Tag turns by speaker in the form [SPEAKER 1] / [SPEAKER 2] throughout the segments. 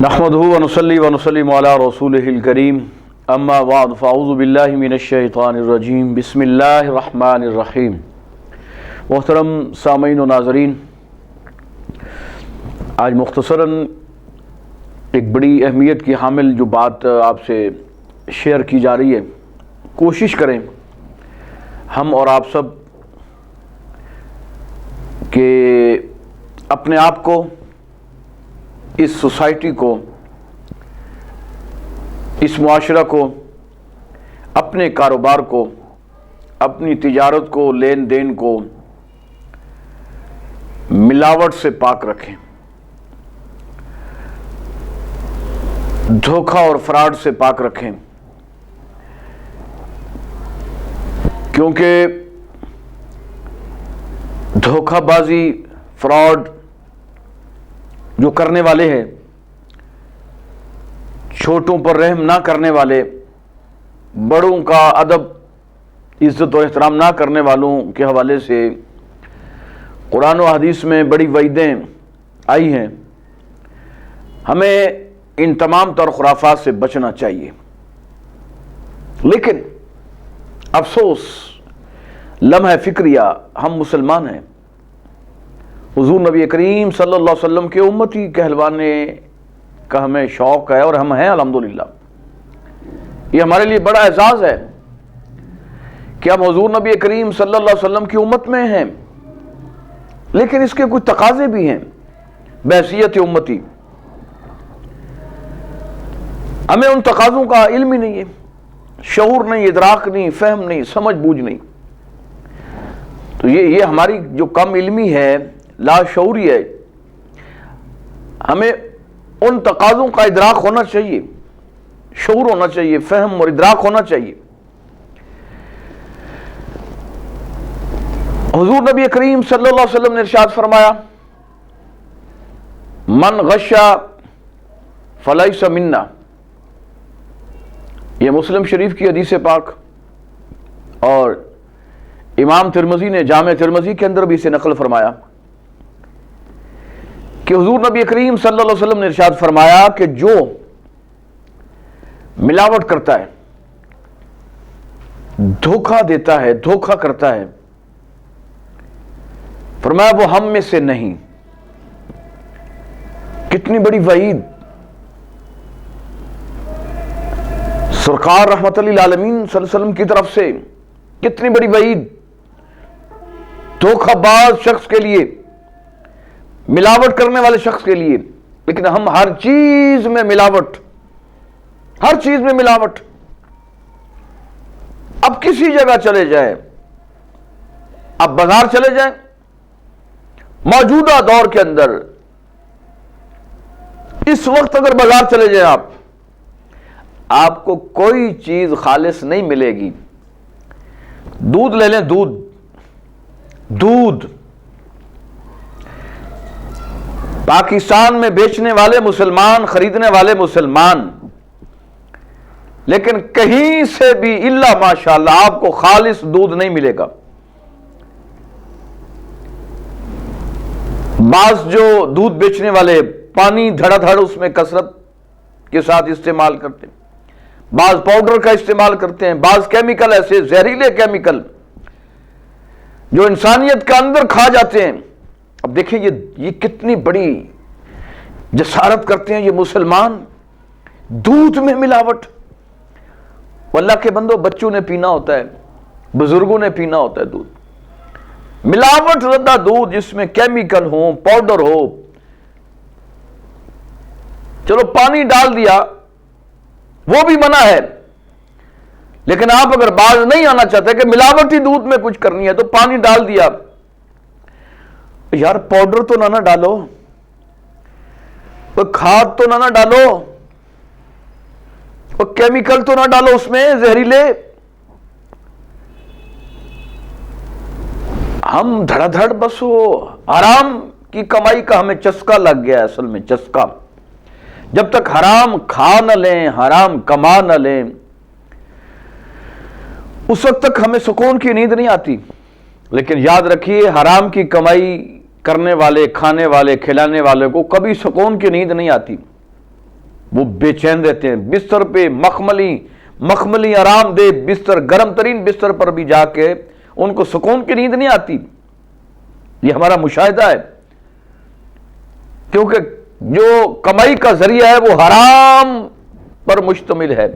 [SPEAKER 1] نحمدہ ونصلی ونسلم علی رسولہ الکریم اما بعد فاعوذ باللہ من الشیطان الرجیم بسم اللہ الرحمن الرحیم۔ محترم سامعین و ناظرین، آج مختصراً ایک بڑی اہمیت کی حامل جو بات آپ سے شیئر کی جا رہی ہے، کوشش کریں ہم اور آپ سب کہ اپنے آپ کو، اس سوسائٹی کو، اس معاشرہ کو، اپنے کاروبار کو، اپنی تجارت کو، لین دین کو ملاوٹ سے پاک رکھیں، دھوکہ اور فراڈ سے پاک رکھیں، کیونکہ دھوکہ بازی، فراڈ جو کرنے والے ہیں، چھوٹوں پر رحم نہ کرنے والے، بڑوں کا ادب، عزت و احترام نہ کرنے والوں کے حوالے سے قرآن و حدیث میں بڑی وعیدیں آئی ہیں۔ ہمیں ان تمام تر خرافات سے بچنا چاہیے، لیکن افسوس، لمحہ فکریہ، ہم مسلمان ہیں، حضور نبی کریم صلی اللہ علیہ وسلم کے امتی کہلوانے کا ہمیں شوق ہے، اور ہم ہیں الحمدللہ۔ یہ ہمارے لیے بڑا اعزاز ہے کہ ہم حضور نبی کریم صلی اللہ علیہ وسلم کی امت میں ہیں، لیکن اس کے کچھ تقاضے بھی ہیں بحیثیت امتی۔ ہمیں ان تقاضوں کا علم ہی نہیں ہے، شعور نہیں، ادراک نہیں، فہم نہیں، سمجھ بوجھ نہیں۔ تو یہ ہماری جو کم علمی ہے، لاشعوری ہے۔ ہمیں ان تقاضوں کا ادراک ہونا چاہیے، شعور ہونا چاہیے، فہم اور ادراک ہونا چاہیے۔ حضور نبی کریم صلی اللہ علیہ وسلم نے ارشاد فرمایا، من غش فلیس منا۔ یہ مسلم شریف کی حدیث پاک، اور امام ترمذی نے جامع ترمذی کے اندر بھی اسے نقل فرمایا کہ حضور نبی کریم صلی اللہ علیہ وسلم نے ارشاد فرمایا کہ جو ملاوٹ کرتا ہے، دھوکہ دیتا ہے، دھوکہ کرتا ہے، فرمایا وہ ہم میں سے نہیں۔ کتنی بڑی وعید! سرکار رحمت للعالمین صلی اللہ علیہ وسلم کی طرف سے کتنی بڑی وعید دھوکہ باز شخص کے لیے، ملاوٹ کرنے والے شخص کے لیے۔ لیکن ہم ہر چیز میں ملاوٹ، ہر چیز میں ملاوٹ۔ اب کسی جگہ چلے جائیں، اب بازار چلے جائیں، موجودہ دور کے اندر اس وقت اگر بازار چلے جائیں آپ کو کوئی چیز خالص نہیں ملے گی۔ دودھ لے لیں، دودھ پاکستان میں بیچنے والے مسلمان، خریدنے والے مسلمان، لیکن کہیں سے بھی الا ماشاءاللہ آپ کو خالص دودھ نہیں ملے گا۔ بعض جو دودھ بیچنے والے پانی دھڑا دھڑ اس میں کثرت کے ساتھ استعمال کرتے ہیں، بعض پاؤڈر کا استعمال کرتے ہیں، بعض کیمیکل، ایسے زہریلے کیمیکل جو انسانیت کا اندر کھا جاتے ہیں۔ اب دیکھیں یہ کتنی بڑی جسارت کرتے ہیں یہ مسلمان، دودھ میں ملاوٹ۔ اللہ کے بندو، بچوں نے پینا ہوتا ہے، بزرگوں نے پینا ہوتا ہے دودھ، ملاوٹ زدہ دودھ جس میں کیمیکل ہو، پاؤڈر ہو۔ چلو پانی ڈال دیا وہ بھی منع ہے، لیکن آپ اگر باز نہیں آنا چاہتے کہ ملاوٹی دودھ میں کچھ کرنی ہے تو پانی ڈال دیا۔ یار پاؤڈر تو نہ ڈالو، کوئی کھاد تو نہ ڈالو، کوئی کیمیکل تو نہ ڈالو اس میں زہریلے۔ ہم دھڑا دھڑ بس وہ حرام کی کمائی کا ہمیں چسکا لگ گیا ہے، اصل میں چسکا۔ جب تک حرام کھا نہ لیں، حرام کما نہ لیں، اس وقت تک ہمیں سکون کی نیند نہیں آتی۔ لیکن یاد رکھیے، حرام کی کمائی کرنے والے، کھانے والے، کھلانے والے کو کبھی سکون کی نیند نہیں آتی۔ وہ بے چین رہتے ہیں بستر پہ، مخملی آرام دہ بستر، گرم ترین بستر پر بھی جا کے ان کو سکون کی نیند نہیں آتی۔ یہ ہمارا مشاہدہ ہے، کیونکہ جو کمائی کا ذریعہ ہے وہ حرام پر مشتمل ہے۔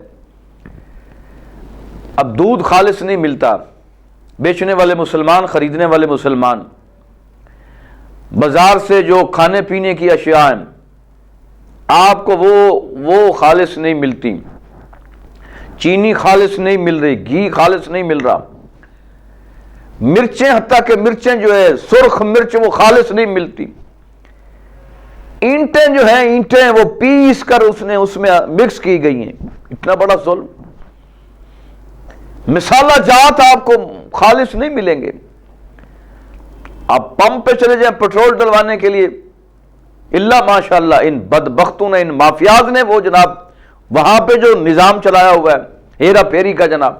[SPEAKER 1] اب دودھ خالص نہیں ملتا، بیچنے والے مسلمان، خریدنے والے مسلمان، بازار سے جو کھانے پینے کی اشیاء ہیں آپ کو وہ خالص نہیں ملتی، چینی خالص نہیں مل رہی، گھی خالص نہیں مل رہا، مرچیں، حتیٰ کہ مرچیں جو ہے سرخ مرچ وہ خالص نہیں ملتی، اینٹیں جو ہیں اینٹیں وہ پیس کر اس میں مکس کی گئی ہیں۔ اتنا بڑا ظلم۔ مسالہ جات آپ کو خالص نہیں ملیں گے۔ آپ پمپ پہ چلے جائیں پیٹرول ڈلوانے کے لیے، اللہ ماشاءاللہ ان بدبختوں نے، ان مافیاز نے وہ جناب وہاں پہ جو نظام چلایا ہوا ہے ہیرا پھیری کا، جناب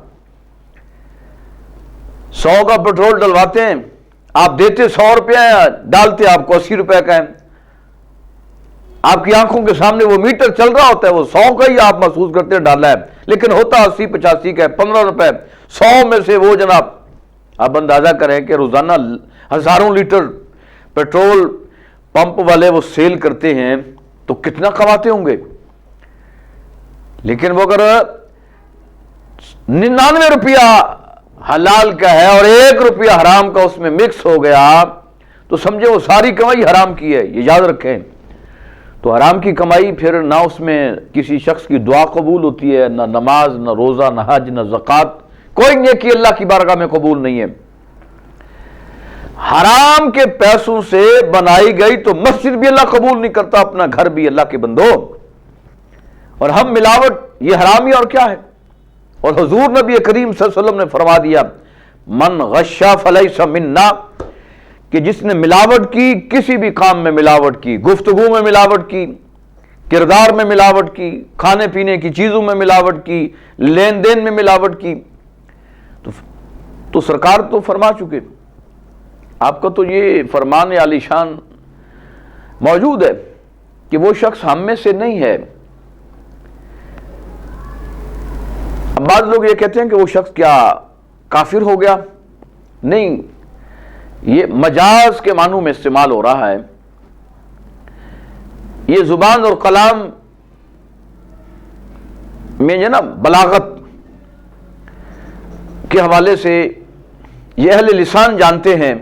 [SPEAKER 1] 100 کا پیٹرول ڈلواتے ہیں، آپ دیتے 100 روپیہ ہیں، ڈالتے آپ کو 80 روپے کا ہے۔ آپ کی آنکھوں کے سامنے وہ میٹر چل رہا ہوتا ہے، وہ 100 کا ہی آپ محسوس کرتے ہیں ڈالا ہے، لیکن ہوتا 80-85 کا ہے، 15 روپے 100 میں سے وہ جناب آپ اندازہ کریں کہ روزانہ ہزاروں لیٹر پیٹرول پمپ والے وہ سیل کرتے ہیں تو کتنا کماتے ہوں گے۔ لیکن وہ اگر 99 روپیہ حلال کا ہے اور 1 روپیہ حرام کا اس میں مکس ہو گیا تو سمجھے وہ ساری کمائی حرام کی ہے، یہ یاد رکھیں۔ تو حرام کی کمائی پھر نہ اس میں کسی شخص کی دعا قبول ہوتی ہے، نہ نماز، نہ روزہ، نہ حج، نہ زکوٰۃ، کوئی نیکی اللہ کی بارگاہ میں قبول نہیں ہے۔ حرام کے پیسوں سے بنائی گئی تو مسجد بھی اللہ قبول نہیں کرتا، اپنا گھر بھی۔ اللہ کے بندو، اور ہم ملاوٹ، یہ حرامی اور کیا ہے؟ اور حضور نبی کریم صلی اللہ علیہ وسلم نے فرما دیا من غشا فلیس منا، کہ جس نے ملاوٹ کی، کسی بھی کام میں ملاوٹ کی، گفتگو میں ملاوٹ کی، کردار میں ملاوٹ کی، کھانے پینے کی چیزوں میں ملاوٹ کی، لین دین میں ملاوٹ کی، تو سرکار تو فرما چکے، آپ کا تو یہ فرمان عالی شان موجود ہے کہ وہ شخص ہم میں سے نہیں ہے۔ اب بعض لوگ یہ کہتے ہیں کہ وہ شخص کیا کافر ہو گیا؟ نہیں، یہ مجاز کے معنوں میں استعمال ہو رہا ہے۔ یہ زبان اور کلام میں جو نا بلاغت کے حوالے سے یہ اہل لسان جانتے ہیں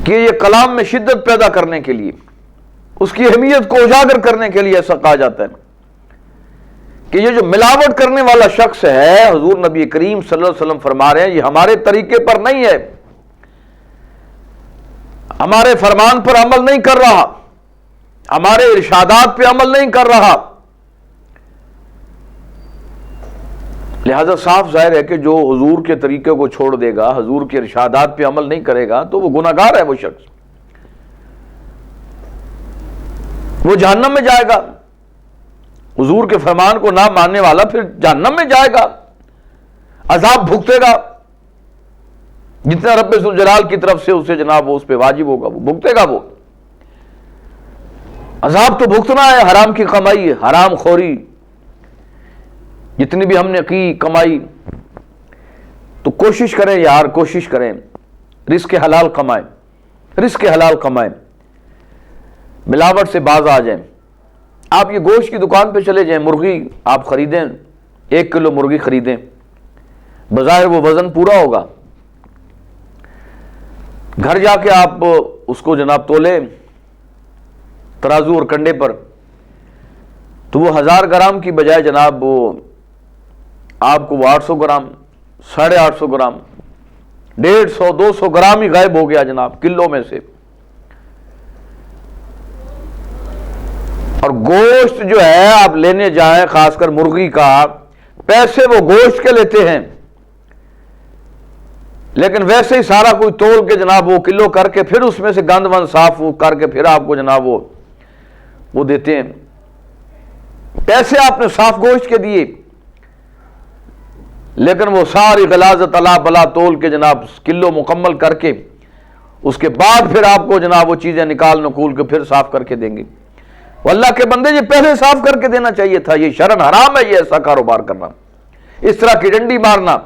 [SPEAKER 1] کہ یہ کلام میں شدت پیدا کرنے کے لیے، اس کی اہمیت کو اجاگر کرنے کے لیے ایسا کہا جاتا ہے کہ یہ جو ملاوٹ کرنے والا شخص ہے، حضور نبی کریم صلی اللہ علیہ وسلم فرما رہے ہیں یہ ہمارے طریقے پر نہیں ہے، ہمارے فرمان پر عمل نہیں کر رہا، ہمارے ارشادات پہ عمل نہیں کر رہا۔ لہذا صاف ظاہر ہے کہ جو حضور کے طریقے کو چھوڑ دے گا، حضور کے ارشادات پہ عمل نہیں کرے گا تو وہ گناہگار ہے، وہ شخص وہ جہنم میں جائے گا۔ حضور کے فرمان کو نہ ماننے والا پھر جہنم میں جائے گا، عذاب بھگتے گا، جتنا رب ذوالجلال کی طرف سے اسے جناب وہ اس پہ واجب ہوگا وہ بھگتے گا، وہ عذاب تو بھگتنا ہے۔ حرام کی کمائی، حرام خوری جتنی بھی ہم نے کی کمائی، تو کوشش کریں یار، کوشش کریں رزق حلال کمائیں، رزق حلال کمائیں، ملاوٹ سے باز آ جائیں۔ آپ یہ گوشت کی دکان پہ چلے جائیں، مرغی آپ خریدیں، 1 کلو مرغی خریدیں، بظاہر وہ وزن پورا ہوگا، گھر جا کے آپ اس کو جناب تولیں ترازو اور کنڈے پر، تو وہ 1000 گرام کی بجائے جناب وہ آپ کو 800 گرام، 850 گرام، 150 200 گرام ہی غائب ہو گیا جناب کلو میں سے۔ اور گوشت جو ہے آپ لینے جائیں، خاص کر مرغی کا، پیسے وہ گوشت کے لیتے ہیں، لیکن ویسے ہی سارا کوئی تول کے جناب وہ کلو کر کے پھر اس میں سے گند وند صاف کر کے پھر آپ کو جناب وہ دیتے ہیں۔ پیسے آپ نے صاف گوشت کے دیے، لیکن وہ ساری غلاظت الا بلا تول کے جناب کلو مکمل کر کے اس کے بعد پھر آپ کو جناب وہ چیزیں نکال نکول کے پھر صاف کر کے دیں گے۔ وہ اللہ کے بندے یہ پہلے صاف کر کے دینا چاہیے تھا، یہ شرن حرام ہے یہ ایسا کاروبار کرنا، اس طرح کی ڈنڈی مارنا۔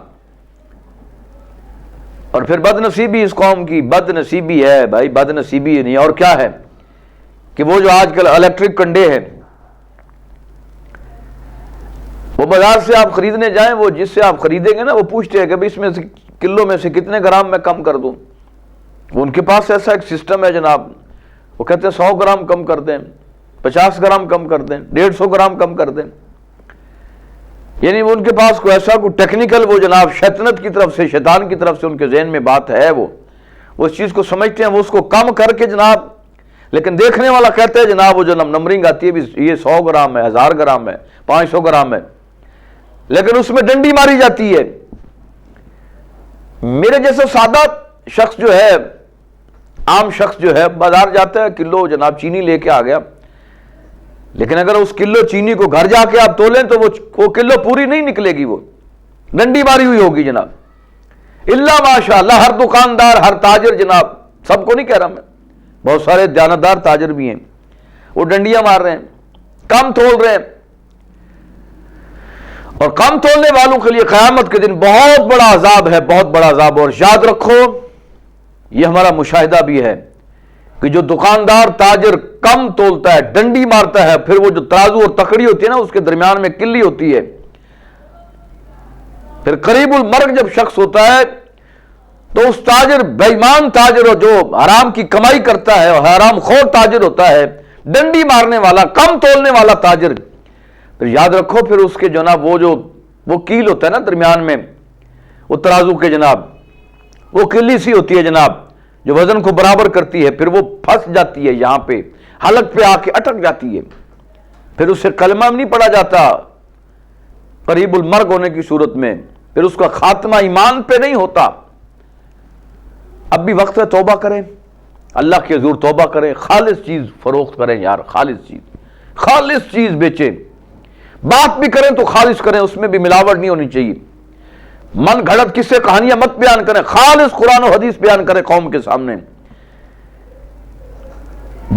[SPEAKER 1] اور پھر بد نصیبی اس قوم کی، بد نصیبی ہے بھائی، بد نصیبی نہیں اور کیا ہے کہ وہ جو آج کل الیکٹرک کنڈے ہیں، وہ بازار سے آپ خریدنے جائیں، وہ جس سے آپ خریدیں گے نا وہ پوچھتے ہیں کہ اس میں سے کلو میں سے کتنے گرام میں کم کر دوں۔ وہ ان کے پاس ایسا ایک سسٹم ہے جناب، وہ کہتے ہیں 100 گرام کم کر دیں، 50 گرام کم کر دیں، 150 گرام کم کر دیں، یعنی وہ ان کے پاس کوئی ایسا کوئی ٹیکنیکل وہ جناب شیطنت کی طرف سے، شیطان کی طرف سے ان کے ذہن میں بات ہے، وہ اس چیز کو سمجھتے ہیں، وہ اس کو کم کر کے جناب، لیکن دیکھنے والا کہتا ہے جناب وہ جو نمبرنگ آتی ہے یہ 100 گرام ہے، 1000 گرام ہے، 500 گرام ہے، لیکن اس میں ڈنڈی ماری جاتی ہے۔ میرے جیسا سادہ شخص جو ہے، عام شخص جو ہے، بازار جاتا ہے، کلو جناب چینی لے کے آ گیا، لیکن اگر اس کلو چینی کو گھر جا کے آپ تولیں تو وہ کلو پوری نہیں نکلے گی، وہ ڈنڈی ماری ہوئی ہوگی جناب۔ اللہ ماشاء اللہ، ہر دکاندار، ہر تاجر جناب، سب کو نہیں کہہ رہا میں، بہت سارے دیانتدار تاجر بھی ہیں، وہ ڈنڈیاں مار رہے ہیں، کم تول رہے ہیں، اور کم تولنے والوں کے لیے قیامت کے دن بہت بڑا عذاب ہے، بہت بڑا عذاب۔ اور یاد رکھو یہ ہمارا مشاہدہ بھی ہے کہ جو دکاندار تاجر کم تولتا ہے، ڈنڈی مارتا ہے، پھر وہ جو ترازو اور تکڑی ہوتی ہے نا اس کے درمیان میں کلی ہوتی ہے، پھر قریب المرگ جب شخص ہوتا ہے تو اس تاجر، بے ایمان تاجر اور جو حرام کی کمائی کرتا ہے اور حرام خور تاجر ہوتا ہے، ڈنڈی مارنے والا، کم تولنے والا تاجر، پھر یاد رکھو پھر اس کے جناب وہ کیل ہوتا ہے نا درمیان میں، وہ ترازو کے جناب، وہ کلی سی ہوتی ہے جناب جو وزن کو برابر کرتی ہے، پھر وہ پھنس جاتی ہے یہاں پہ، حلق پہ آ کے اٹک جاتی ہے، پھر اس سے کلمہ نہیں پڑھا جاتا قریب المرگ ہونے کی صورت میں، پھر اس کا خاتمہ ایمان پہ نہیں ہوتا۔ اب بھی وقت ہے توبہ کریں، اللہ کے حضور توبہ کریں، خالص چیز فروخت کریں یار، خالص چیز بیچیں، بات بھی کریں تو خالص کریں، اس میں بھی ملاوٹ نہیں ہونی چاہیے، من گھڑت قصے کہانیاں مت بیان کریں، خالص قرآن و حدیث بیان کریں قوم کے سامنے۔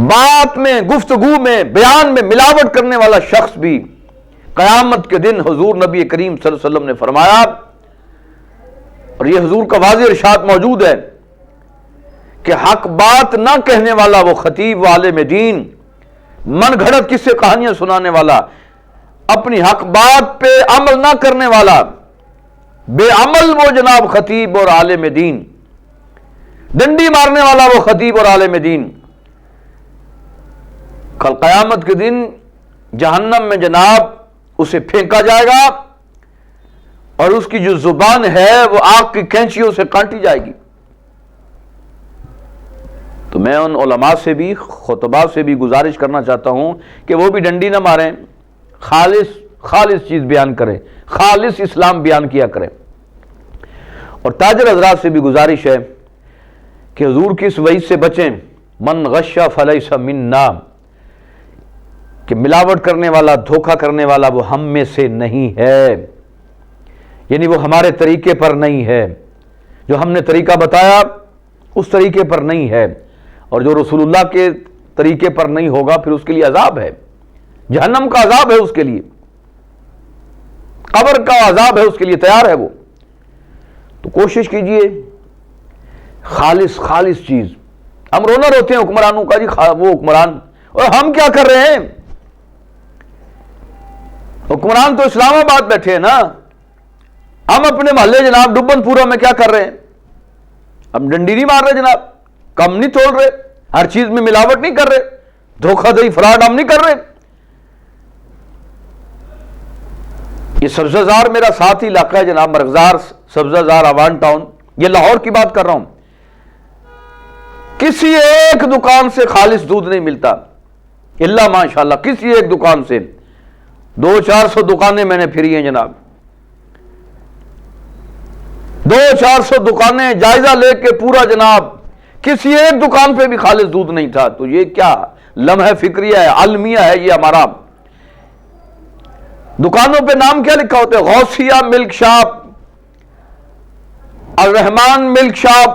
[SPEAKER 1] بات میں، گفتگو میں، بیان میں ملاوٹ کرنے والا شخص بھی قیامت کے دن، حضور نبی کریم صلی اللہ علیہ وسلم نے فرمایا، اور یہ حضور کا واضح ارشاد موجود ہے کہ حق بات نہ کہنے والا وہ خطیب و عالم دین، من گھڑت قصے کہانیاں سنانے والا، اپنی حق بات پہ عمل نہ کرنے والا، بے عمل وہ جناب خطیب اور عالم دین، ڈنڈی مارنے والا وہ خطیب اور عالم دین، کل قیامت کے دن جہنم میں جناب اسے پھینکا جائے گا، اور اس کی جو زبان ہے وہ آگ کی کینچیوں سے کاٹی جائے گی۔ تو میں ان علماء سے بھی، خطباء سے بھی گزارش کرنا چاہتا ہوں کہ وہ بھی ڈنڈی نہ ماریں، خالص چیز بیان کریں، خالص اسلام بیان کیا کریں۔ اور تاجر حضرات سے بھی گزارش ہے کہ حضور کی اس وعید سے بچیں، من غش فلیس منا، کہ ملاوٹ کرنے والا، دھوکہ کرنے والا وہ ہم میں سے نہیں ہے، یعنی وہ ہمارے طریقے پر نہیں ہے، جو ہم نے طریقہ بتایا اس طریقے پر نہیں ہے، اور جو رسول اللہ کے طریقے پر نہیں ہوگا پھر اس کے لیے عذاب ہے، جہنم کا عذاب ہے اس کے لیے، قبر کا عذاب ہے اس کے لیے، تیار ہے وہ۔ تو کوشش کیجئے خالص چیز۔ ہم رونا روتے ہیں حکمرانوں کا، جی وہ حکمران، اور ہم کیا کر رہے ہیں؟ حکمران تو اسلام آباد بیٹھے ہیں نا، ہم اپنے محلے جناب ڈبن پورا میں کیا کر رہے ہیں؟ ہم ڈنڈی نہیں مار رہے جناب، کم نہیں تول رہے، ہر چیز میں ملاوٹ نہیں کر رہے، دھوکہ دہی فراڈ ہم نہیں کر رہے۔ یہ سبزہ زار میرا ساتھی علاقہ ہے جناب، مرغزار، سبزہ زار، آوان ٹاؤن، یہ لاہور کی بات کر رہا ہوں، کسی ایک دکان سے خالص دودھ نہیں ملتا الا ماشاءاللہ، کسی ایک دکان سے 200-400 دکانیں میں نے پھری ہیں جناب، 200-400 دکانیں جائزہ لے کے پورا جناب، کسی ایک دکان پہ بھی خالص دودھ نہیں تھا۔ تو یہ کیا لمحہ فکریہ ہے، عالمیہ ہے یہ ہمارا۔ دکانوں پہ نام کیا لکھا ہوتا ہے؟ غوثیہ ملک شاپ، الرحمان ملک شاپ،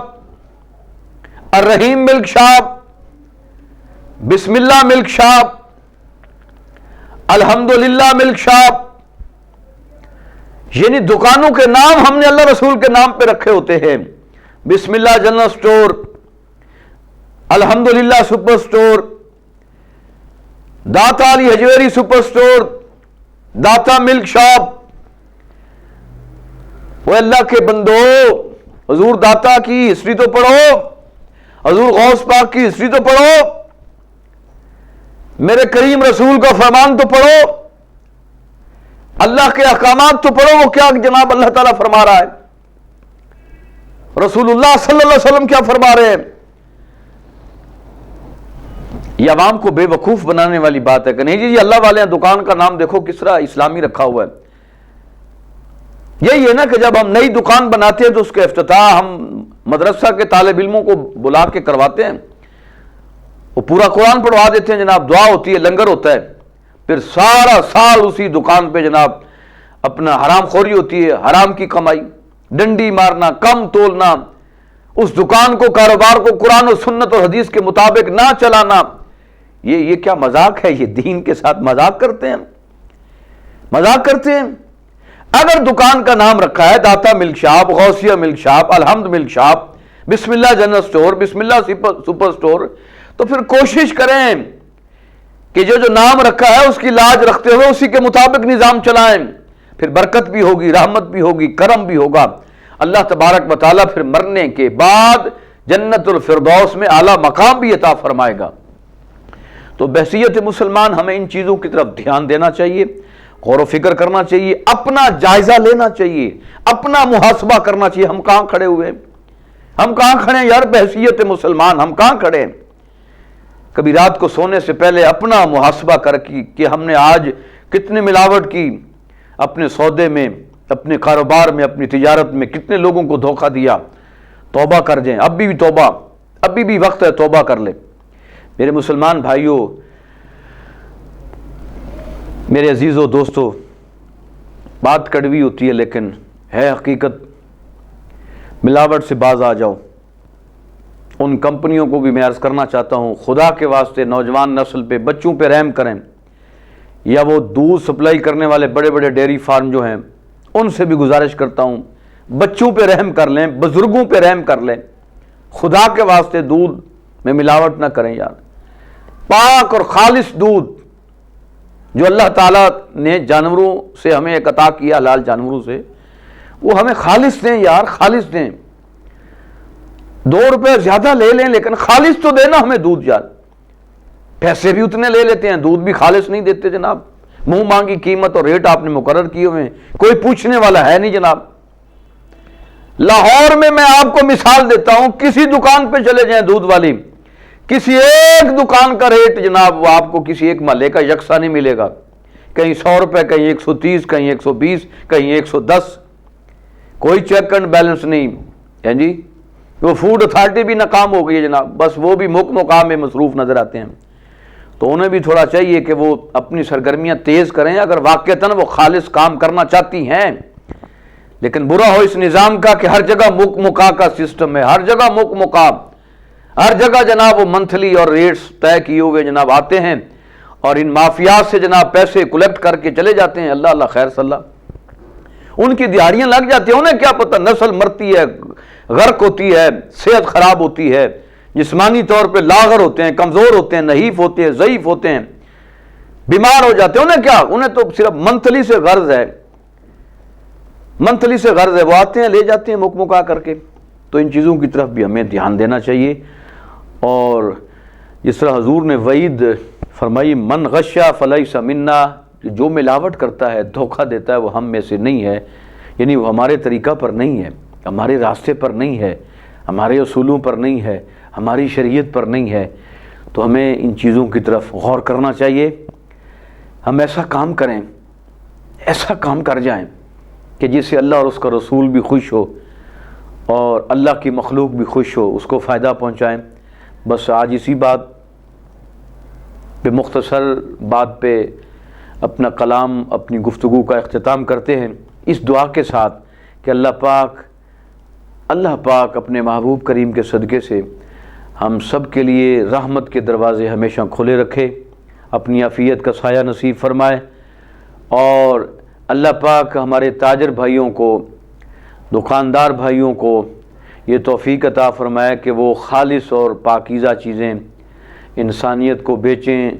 [SPEAKER 1] الرحیم ملک شاپ، بسم اللہ ملک شاپ، الحمدللہ ملک شاپ، یعنی دکانوں کے نام ہم نے اللہ رسول کے نام پہ رکھے ہوتے ہیں. بسم اللہ جنرل سٹور، الحمدللہ سپر سٹور، داتا علی حجویری سپر سٹور، داتا ملک شاپ. وہ اللہ کے بندو، حضور داتا کی ہسٹری تو پڑھو، حضور غوث پاک کی ہسٹری تو پڑھو، میرے کریم رسول کا فرمان تو پڑھو، اللہ کے احکامات تو پڑھو. وہ کیا جناب اللہ تعالیٰ فرما رہا ہے، رسول اللہ صلی اللہ علیہ وسلم کیا فرما رہے ہیں. یہ عوام کو بے وقوف بنانے والی بات ہے کہ نہیں جی اللہ والے ہیں، دکان کا نام دیکھو کس طرح اسلامی رکھا ہوا ہے. یہی ہے نا کہ جب ہم نئی دکان بناتے ہیں تو اس کا افتتاح ہم مدرسہ کے طالب علموں کو بلا کے کرواتے ہیں، وہ پورا قرآن پڑھوا دیتے ہیں جناب، دعا ہوتی ہے، لنگر ہوتا ہے، پھر سارا سال اسی دکان پہ جناب اپنا حرام خوری ہوتی ہے، حرام کی کمائی، ڈنڈی مارنا، کم تولنا، اس دکان کو، کاروبار کو قرآن و سنت اور حدیث کے مطابق نہ چلانا. یہ کیا مذاق ہے؟ یہ دین کے ساتھ مذاق کرتے ہیں، مذاق کرتے ہیں. اگر دکان کا نام رکھا ہے داتا ملک شاپ، غوثیہ ملک شاپ، الحمد ملک شاپ، بسم اللہ جنرل سٹور، بسم اللہ سپر سٹور، تو پھر کوشش کریں کہ جو نام رکھا ہے اس کی لاج رکھتے ہوئے اسی کے مطابق نظام چلائیں. پھر برکت بھی ہوگی، رحمت بھی ہوگی، کرم بھی ہوگا. اللہ تبارک و تعالیٰ پھر مرنے کے بعد جنت الفردوس میں اعلیٰ مقام بھی عطا فرمائے گا. تو بحیثیت مسلمان ہمیں ان چیزوں کی طرف دھیان دینا چاہیے، غور و فکر کرنا چاہیے، اپنا جائزہ لینا چاہیے، اپنا محاسبہ کرنا چاہیے. ہم کہاں کھڑے ہوئے ہیں؟ ہم کہاں کھڑے ہیں یار؟ بحیثیت مسلمان ہم کہاں کھڑے ہیں؟ کبھی رات کو سونے سے پہلے اپنا محاسبہ کر کہ ہم نے آج کتنی ملاوٹ کی اپنے سودے میں، اپنے کاروبار میں، اپنی تجارت میں، کتنے لوگوں کو دھوکہ دیا. توبہ کر جائیں، ابھی بھی توبہ، ابھی بھی وقت ہے، توبہ کر لیں. میرے مسلمان بھائیوں، میرے عزیزوں، دوستوں، بات کڑوی ہوتی ہے لیکن ہے حقیقت. ملاوٹ سے باز آ جاؤ. ان کمپنیوں کو بھی میں عرض کرنا چاہتا ہوں، خدا کے واسطے نوجوان نسل پہ، بچوں پہ رحم کریں. یا وہ دودھ سپلائی کرنے والے بڑے بڑے ڈیری فارم جو ہیں ان سے بھی گزارش کرتا ہوں، بچوں پہ رحم کر لیں، بزرگوں پہ رحم کر لیں. خدا کے واسطے دودھ میں ملاوٹ نہ کریں یار. پاک اور خالص دودھ جو اللہ تعالیٰ نے جانوروں سے ہمیں ایک عطا کیا، حلال جانوروں سے، وہ ہمیں خالص دیں یار، خالص دیں. 2 روپے زیادہ لے لیں لیکن خالص تو دینا ہمیں دودھ یار. پیسے بھی اتنے لے لیتے ہیں، دودھ بھی خالص نہیں دیتے جناب. منہ مانگی قیمت اور ریٹ آپ نے مقرر کیے ہوئے ہیں، کوئی پوچھنے والا ہے نہیں جناب. لاہور میں آپ کو مثال دیتا ہوں، کسی دکان پہ چلے جائیں دودھ والی، کسی ایک دکان کا ریٹ جناب وہ آپ کو کسی ایک محلے کا یکساں نہیں ملے گا. کہیں 100 روپے، کہیں 130، کہیں 120، کہیں 110. کوئی چیک اینڈ بیلنس نہیں ہے جی. وہ فوڈ اتھارٹی بھی ناکام ہو گئی ہے جناب، بس وہ بھی مقام میں مصروف نظر آتے ہیں. تو انہیں بھی تھوڑا چاہیے کہ وہ اپنی سرگرمیاں تیز کریں اگر واقعتاً وہ خالص کام کرنا چاہتی ہیں. لیکن برا ہو اس نظام کا کہ ہر جگہ مکا کا سسٹم ہے، ہر جگہ مکا، ہر جگہ جناب وہ منتھلی اور ریٹس طے کیے ہوئے جناب آتے ہیں اور ان مافیات سے جناب پیسے کلیکٹ کر کے چلے جاتے ہیں. اللہ اللہ خیر صلی اللہ. ان کی دیہڑیاں لگ جاتی ہیں، انہیں کیا پتہ نسل مرتی ہے، غرق ہوتی ہے، صحت خراب ہوتی ہے، جسمانی طور پہ لاغر ہوتے ہیں، کمزور ہوتے ہیں، نحیف ہوتے ہیں، ضعیف ہوتے ہیں، بیمار ہو جاتے ہیں. انہیں کیا؟ انہیں تو صرف منتھلی سے غرض ہے، منتھلی سے غرض ہے. وہ آتے ہیں، لے جاتے ہیں مکا کر کے. تو ان چیزوں کی طرف بھی ہمیں دھیان دینا چاہیے. اور جس طرح حضور نے وعید فرمائی، من غشا فلیس منا، جو ملاوٹ کرتا ہے، دھوکہ دیتا ہے، وہ ہم میں سے نہیں ہے. یعنی وہ ہمارے طریقہ پر نہیں ہے، ہمارے راستے پر نہیں ہے، ہمارے اصولوں پر نہیں ہے، ہماری شریعت پر نہیں ہے. تو ہمیں ان چیزوں کی طرف غور کرنا چاہیے. ہم ایسا کام کریں، ایسا کام کر جائیں کہ جس سے اللہ اور اس کا رسول بھی خوش ہو اور اللہ کی مخلوق بھی خوش ہو، اس کو فائدہ پہنچائیں. بس آج اسی بات پہ، مختصر بات پہ اپنا کلام، اپنی گفتگو کا اختتام کرتے ہیں اس دعا کے ساتھ کہ اللہ پاک اپنے محبوب کریم کے صدقے سے ہم سب کے لیے رحمت کے دروازے ہمیشہ کھلے رکھے. اپنی عافیت کا سایہ نصیب فرمائے، اور اللہ پاک ہمارے تاجر بھائیوں کو، دکاندار بھائیوں کو یہ توفیق عطا فرمائے کہ وہ خالص اور پاکیزہ چیزیں انسانیت کو بیچیں،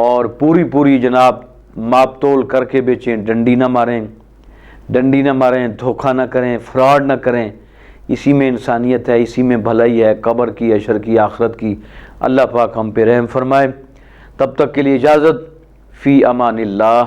[SPEAKER 1] اور پوری جناب ماپ تول کر کے بیچیں، ڈنڈی نہ ماریں، دھوکہ نہ کریں، فراڈ نہ کریں۔ اسی میں انسانیت ہے، اسی میں بھلائی ہے، قبر کی، حشر کی، آخرت کی۔ اللہ پاک ہم پہ رحم فرمائے۔ تب تک کے لیے اجازت، فی امان اللہ۔